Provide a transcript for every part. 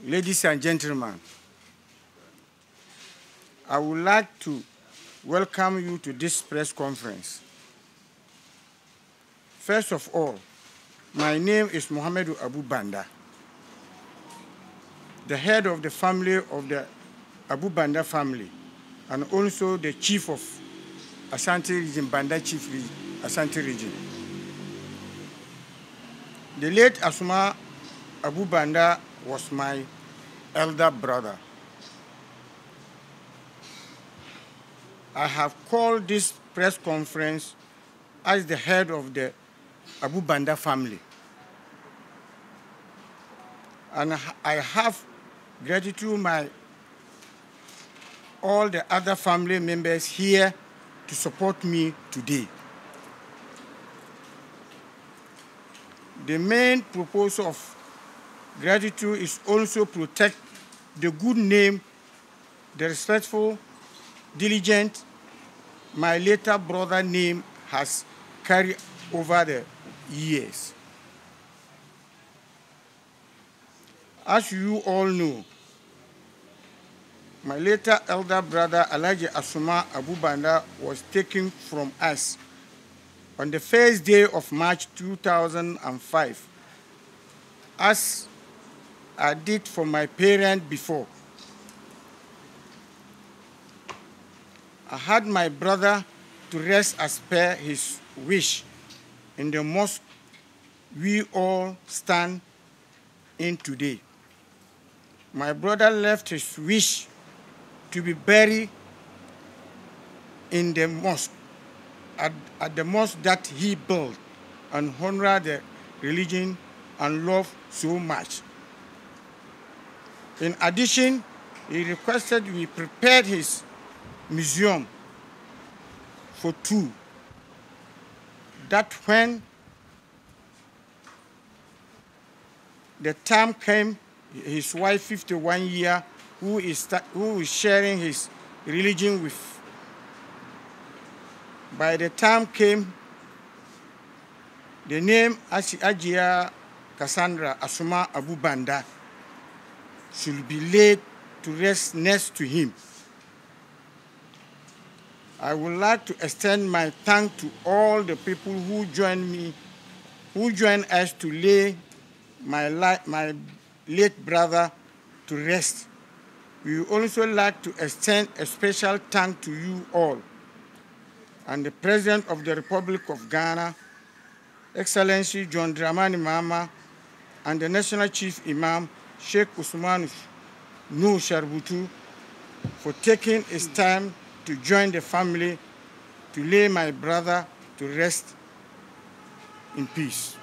Ladies and gentlemen, I would like to welcome you to this press conference. First of all, my name is Mohamedou Abu Banda, the head of the family of the Abu Banda family, and also the chief of Ashanti region, Banda chief Ashanti region. The late Asoma Abu Banda was my elder brother. I have called this press conference as the head of the Abu Banda family. And I have gratitude all the other family members here to support me today. The main purpose of gratitude is also protect the good name, the respectful, diligent, my later brother name has carried over the years. As you all know, my later elder brother, Alhaji Asoma Abu Banda, was taken from us on the first day of March 2005, as I did for my parents before. I had my brother to rest as per his wish in the mosque we all stand in today. My brother left his wish to be buried in the mosque, at the mosque that he built and honor the religion and love so much. In addition, he requested we prepare his museum for two, that when the time came, his wife, 51 years, who is sharing his religion with, by the time came, the name Alhaji Asoma Abu Banda should be laid to rest next to him. I would like to extend my thanks to all the people who joined us to lay my late brother to rest. We would also like to extend a special thanks to you all and the President of the Republic of Ghana, Excellency John Dramani Mahama, and the National Chief Imam, Sheikh Usman Nuh Sharbutu, for taking his time to join the family to lay my brother to rest in peace.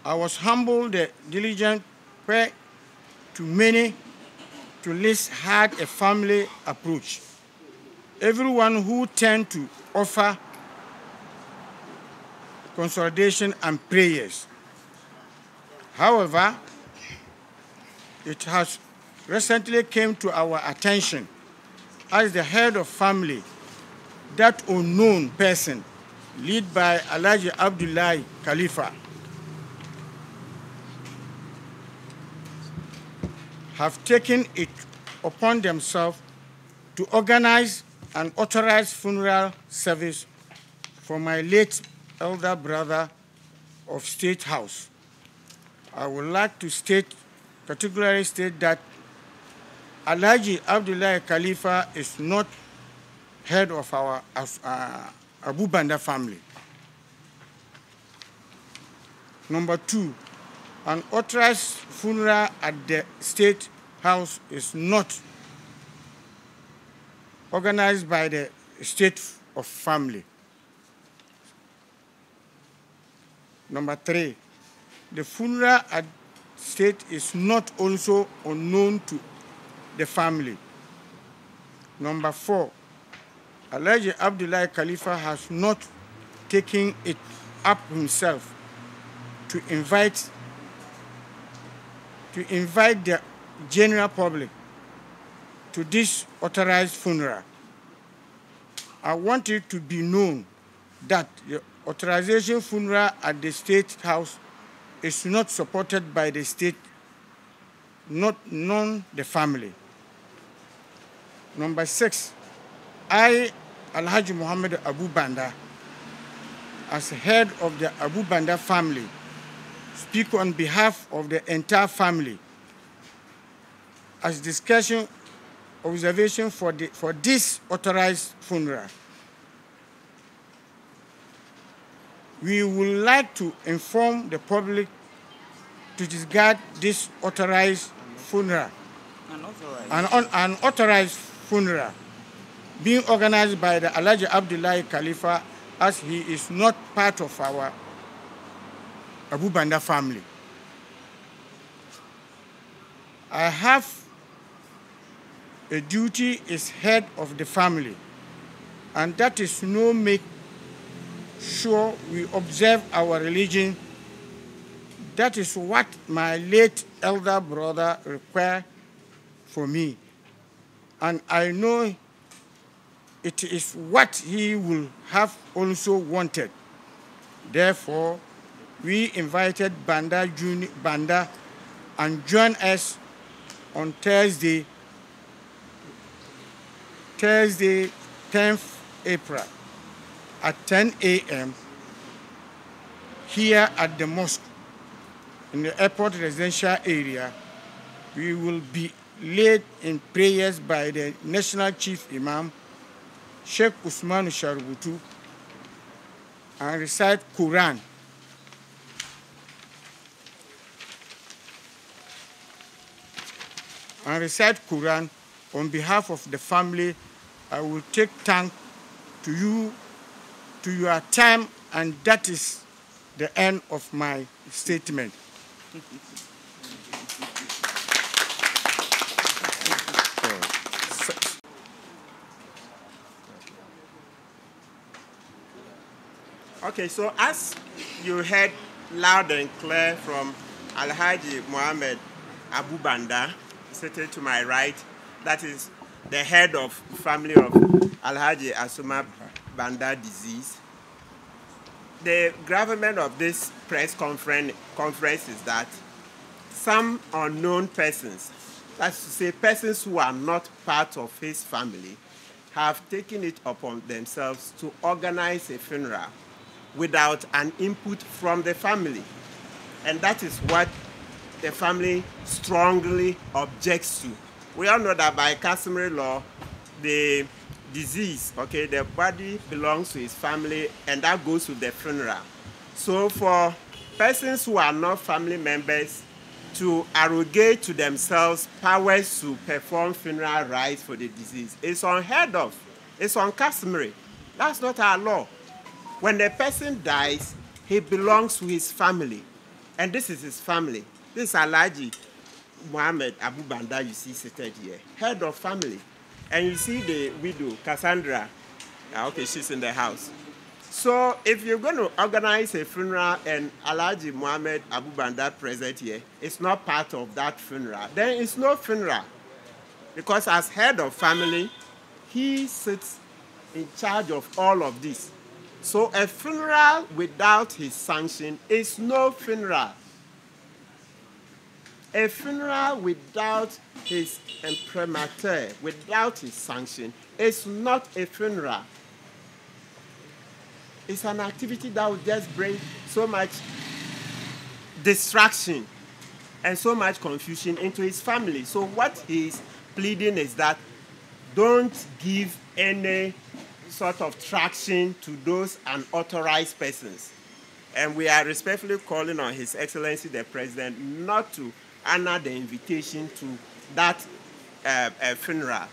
I was humbled, the diligent where to many to least had a family approach. Everyone who turned to offer consolidation and prayers. However, it has recently came to our attention as the head of family, that unknown person, led by Alhaji Abdullahi Khalifa, have taken it upon themselves to organize and authorize funeral service for my late elder brother of State House. I would like to particularly state that Alhaji Abdullahi Khalifa is not head of our Abu Banda family. Number two, an authorized funeral at the State House is not organized by the State of Family. Number three, the funeral at State is not also unknown to the family. Number four, Alhaji Abdullahi Khalifa has not taken it up himself to invite the general public to this authorized funeral. I want it to be known that the authorization funeral at the State House is not supported by the state, none the family. Number 6, I, Alhaji Muhammad Abu Banda, as head of the Abu Banda family, speak on behalf of the entire family as discussion observation for this authorized funeral. We would like to inform the public to disregard this authorized funeral, an authorized funeral being organized by the Alhaji Abdullahi Khalifa, as he is not part of our Abu Banda family. I have a duty as head of the family, and that is to make sure we observe our religion. That is what my late elder brother required for me, and I know it is what he will have also wanted. Therefore, we invited Banda and join us on Thursday, 10th April at 10 a.m. here at the mosque in the airport residential area. We will be led in prayers by the National Chief Imam, Sheikh Usman Sharubutu, and recite Quran. On behalf of the family. I will take thank to you, to your time, and that is the end of my statement. Okay, so as you heard loud and clear from Alhaji Muhammad Abu Banda, seated to my right, that is the head of family of Alhaji Asoma Banda disease. The gravamen of this press conference is that some unknown persons, that's to say persons who are not part of his family, have taken it upon themselves to organize a funeral without an input from the family. And that is what the family strongly objects to. We all know that by customary law, the disease, okay, the body belongs to his family, and that goes with the funeral. So for persons who are not family members to arrogate to themselves powers to perform funeral rites for the disease, it's unheard of. It's uncustomary. That's not our law. When the person dies, he belongs to his family, and this is his family. This is Alhaji Muhammad Abu Banda you see seated here, head of family. And you see the widow, Cassandra. Okay, she's in the house. So if you're going to organize a funeral and Alhaji Muhammad Abu Banda present here, it's not part of that funeral, then it's no funeral. Because as head of family, he sits in charge of all of this. So a funeral without his sanction is no funeral. A funeral without his imprimatur, without his sanction, is not a funeral. It's an activity that will just bring so much distraction and so much confusion into his family. So what he's pleading is that don't give any sort of traction to those unauthorized persons. And we are respectfully calling on His Excellency the President not to honor the invitation to that funeral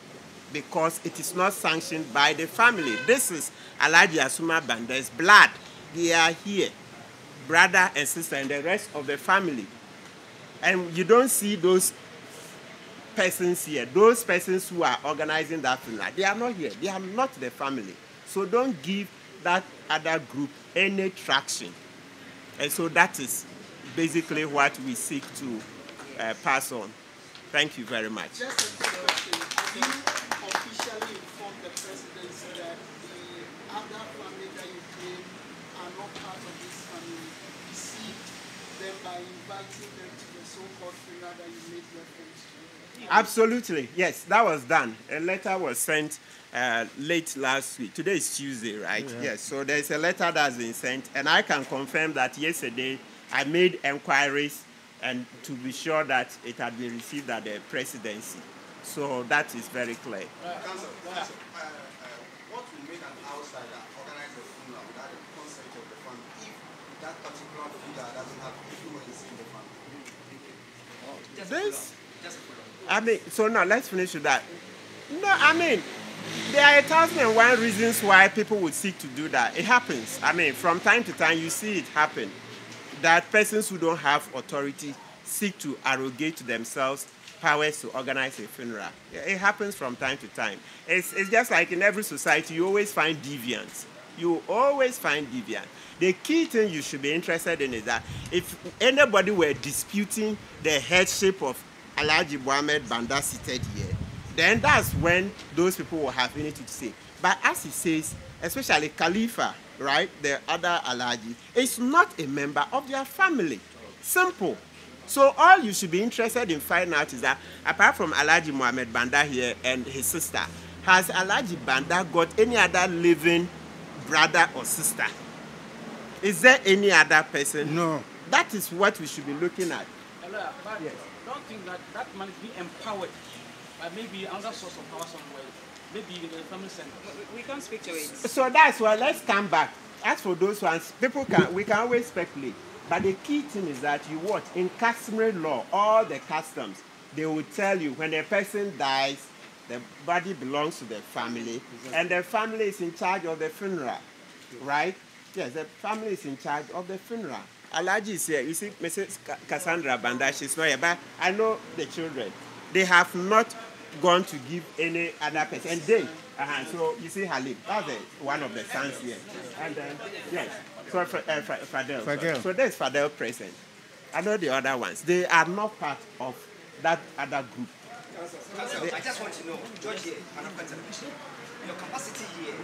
because it is not sanctioned by the family. This is Alhaji Asoma Banda's blood. They are here, brother and sister and the rest of the family. And you don't see those persons here, those persons who are organizing that funeral. They are not here. They are not the family. So don't give that other group any traction. And so that is basically what we seek to pass on. Thank you very much. Just a question. Have you officially informed the presidency that the other family that you claim are not part of this family deceived them by inviting them to the so-called funeral that you made reference to? Absolutely, yes, that was done. A letter was sent late last week. Today is Tuesday, right? Yeah. Yes, so there's a letter that's been sent, and I can confirm that yesterday I made enquiries and to be sure that it had been received at the presidency. So that is very clear. Council, what will make an outsider organize a funeral without the consent of the family if that particular funeral doesn't have influence in the family? This, I mean, so now let's finish with that. No, I mean, there are 1,001 reasons why people would seek to do that. It happens. I mean, from time to time, you see it happen. That persons who don't have authority seek to arrogate to themselves powers to organize a funeral. It happens from time to time. It's just like in every society, you always find deviants. You always find deviants. The key thing you should be interested in is that if anybody were disputing the headship of Alhaji Muhammad Banda seated here, then that's when those people will have anything to say. But as he says, especially Khalifa, right, the other Alhaji, is not a member of their family. Simple. So all you should be interested in finding out is that apart from Alhaji Muhammad Banda here and his sister, has Alhaji Banda got any other living brother or sister? Is there any other person? No. That is what we should be looking at. But Yes. don't think that that man is being empowered by maybe another source of power somewhere, maybe in the family center. We can't speak to it. So that's why let's come back. As for those ones, we can always speculate. But the key thing is that you watch in customary law, all the customs, they will tell you when a person dies, the body belongs to the family, and the family is in charge of the funeral, right? Yes, the family is in charge of the funeral. Alhaji is here. You see, Mrs. Cassandra Banda, she's not here, but I know the children. They have not gone to give any other person. And they, so you see Halim, that's one of the sons here. And then, yes, so Fadel. Fadel. So there's Fadel present. I know the other ones. They are not part of that other group. Council, I just want to know, George here, Panafrican Television, your capacity here.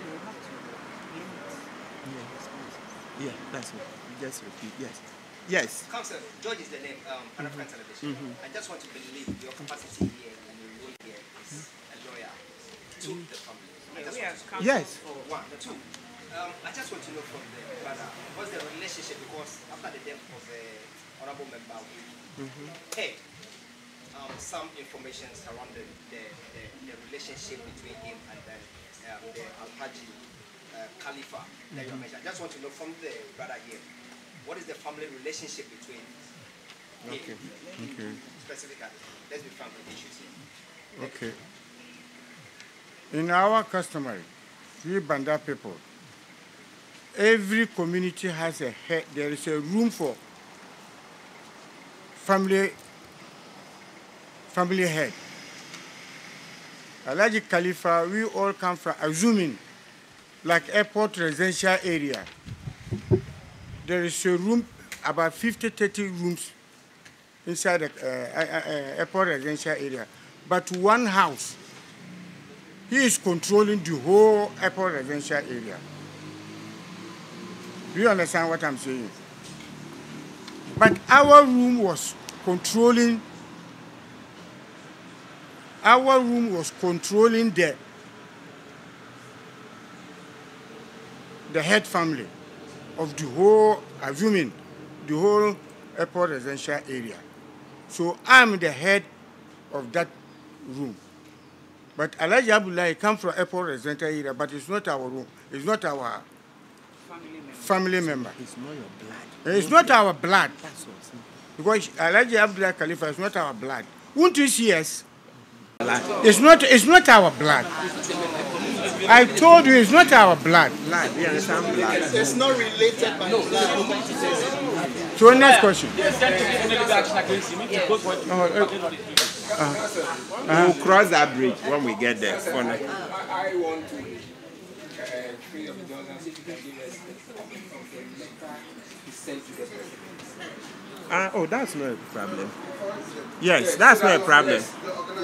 Yeah, that's it. Just repeat, yes. Yes. Council, George is the name, Panafrican Television. I just want to believe your capacity here and your role here is a lawyer to the family. I just want to Yes. for one. Two, I just want to know from the brother, what's the relationship, because after the death of the honorable member, we heard some information surrounding the relationship between him and the Alhaji Khalifa that you mentioned. I just want to know from the brother here, what is the family relationship between him specifically? Let's be frank with issues here. Okay. In our customary, we Banda people, every community has a head. There is a room for family head. Alhaji Khalifa, we all come from assuming like airport residential area. There is a room, about 30 rooms inside the airport residential area. But one house, he is controlling the whole airport residential area. Do you understand what I'm saying? But our room was controlling the head family of the whole, assuming the whole airport residential area. So I'm the head of that room. But Alhaji Abdullah comes from airport residential area, but it's not our room. It's not our family member. It's not your blood. It's not our blood. That's what. Because Alhaji Abdullah Khalifa is not our blood. Won't you see us? It's not our blood. I told you it's not our blood. Blood, you understand blood? It's not related by blood. So next question. We'll cross that bridge when we get there. I want to free of the organs if you can give us the copy of the letter he sent to the president. Oh, that's not a problem. Yes, that's not a problem.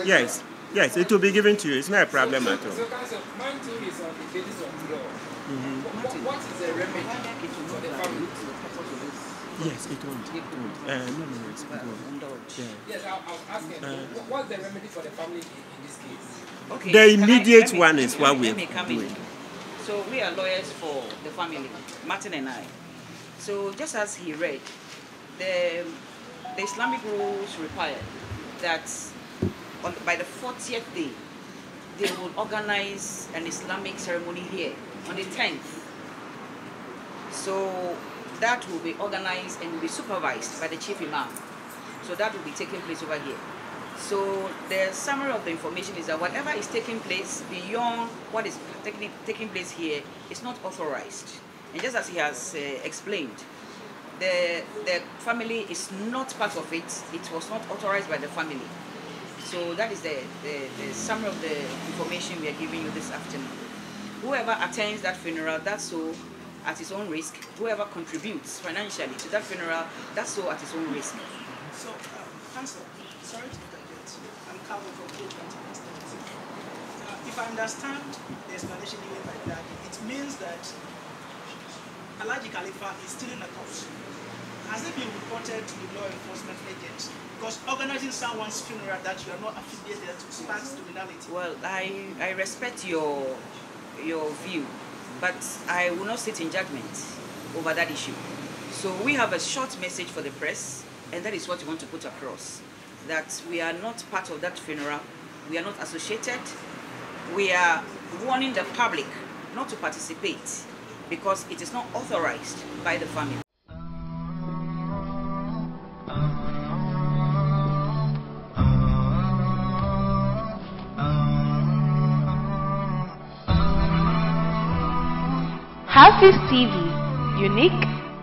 Yes, yes, it will be given to you. It's not a problem at all. So, Council, mine too is on the basis of law. What is the remedy Yes, it won't. It won't. No, it won't. Yeah. Yes, I was asking, what's the remedy for the family in this case? Okay. The immediate one is what we're doing. So we are lawyers for the family, Martin and I. So just as he read, the Islamic rules require that by the 40th day, they will organize an Islamic ceremony here on the 10th. So that will be organized and will be supervised by the chief imam. So that will be taking place over here. So the summary of the information is that whatever is taking place beyond what is taking place here is not authorized. And just as he has explained, the family is not part of it. It was not authorized by the family. So that is the summary of the information we are giving you this afternoon. Whoever attends that funeral, that's so at his own risk. Whoever contributes financially to that funeral, that's so at his own risk. So, Councillor, sorry to interject. I'm Calvin from if I understand the explanation given by that, it means that Alhaji Khalifa is still in the court. Has it been reported to the law enforcement agents? Because organizing someone's funeral that you are not affiliated to sparks criminality. Well, I respect your view, but I will not sit in judgment over that issue. So we have a short message for the press, and that is what we want to put across. That we are not part of that funeral, we are not associated, we are warning the public not to participate because it is not authorized by the family. Hafiz TV, unique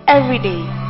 every day.